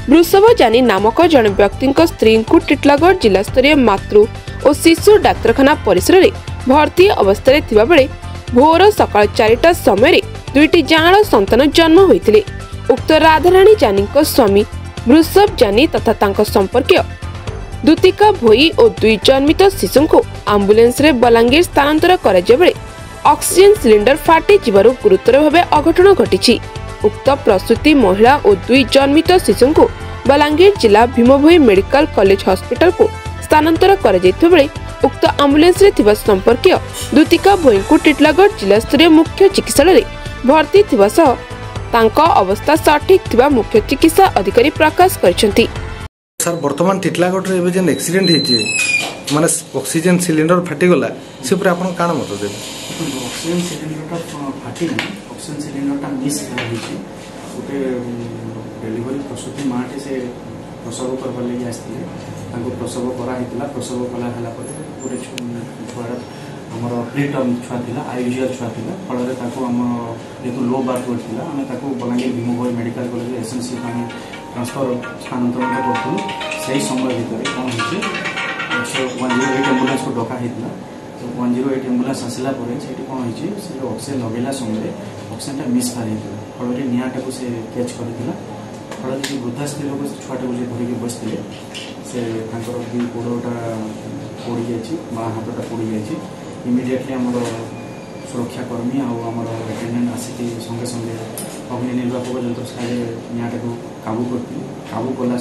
वृषभ जानी नामक जन व्यक्ति स्त्री को टिटलागढ़ जिला स्तरीय मातृ और शिशु डाक्तरखाना परिसर में भर्ती अवस्था थिबा बेले भोर सकाळ 4टा समय दुईटी जांळ संतान जन्म होइतिले। उक्त राधाराणी जानी स्वामी वृषभ जानी तथा तांको संपर्कीय दुतिका भोई और दुई जन्मित शिशु को आंबुलेंस रे बलांगीर स्थानांतर कराଯିबा बेले ऑक्सीजन सिलिंडर फाटी जिबारु गुरुतर भावे अघटन घटिछि। उक्त प्रसूति महिला और दुई जन्मित शिशु को बलांगीर जिला भीमभोई मेडिकल कॉलेज हॉस्पिटल को स्थानांतर कराଯାଇଥିବା बेले उक्त आंबुलेंस रे थिबा संपर्कीय दुतिका भोई को टिटलागढ़ जिला स्तरीय मुख्य चिकित्सालय भर्ती थिबा सह तांको अवस्था सठिक थिबा मुख्य चिकित्सा अधिकारी प्रकाश करछंती। सर वर्तमान टिटलागढ़ रे जेन एक्सीडेंट हेजे माने ऑक्सीजन सिलिंडर फाटी गला से पर आपन काना मत दे ऑक्सीजन सिलिंडर फाटी ऑक्सीजन सिलिंडर मिस होइछि। ओटे डिलीवरी प्रसूति माटे से प्रसव करबा लागि आस्थिले ताको प्रसव करा हितला। प्रसव कला हला परे पूरे छुआ हमर प्रीटर्म छुआ थिला आईयूजुअल छुआ थिला फल रे ताको हम जेतु लो बार्थ थिला हम ताको बलांगीर भीमभोई मेडिकल कॉलेज एसएनसी पानी ट्रांसफर स्थानांतरण करथु। सही समय भितर कोन होछि 108 एम्बुलेंस को डका हितला। 108 एम्बुलेंस आसला परे सेठी कोन होछि से ऑक्सीजन लगेला समय ऑक्सीजन मिस पारी फल रे नियाटा को से कैच करथिला। फल रे वृद्धा स्त्री लोग छुआटा को धरि के बसथिले से तांकर दी गोड़टा पड़ी जाइछि बा हाथटा पड़ी जाइछि। इमिडिएटली हमर सुरक्षाकर्मी आमर अटेंडेंट आसिक संगे संगे अग्नि निर्वापक यंत्र सारे निआटा को काबू करती। काबू कला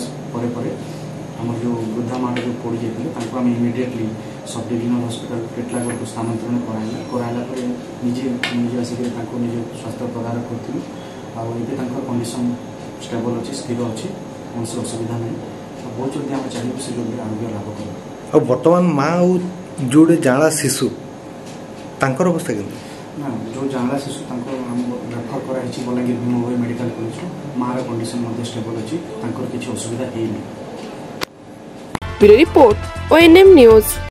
आम जो वृद्धा माटा जो पड़ जाते आम immediately sub divisional hospital Titlagarh को स्थानांतरण कराला निजे निजे आसिक निजे स्वास्थ्य प्रदान करूँ। आगे कंडीशन स्टेबल अच्छी स्थिर अच्छी कौन असुविधा नहीं। बहुत जल्दी आम चाहिए से जल्दी आरोग्य लाभ कर। वर्तमान माँ जोड़े जाड़ा शिशु तांकर अवस्था केमती ना जो जांगला शिशु रेफर कराई बलांगीर भीमभोई मेडिकल कॉलेज मार कंडीशन स्टेबल अच्छी किसी असुविधा है। Bureau report ONM news.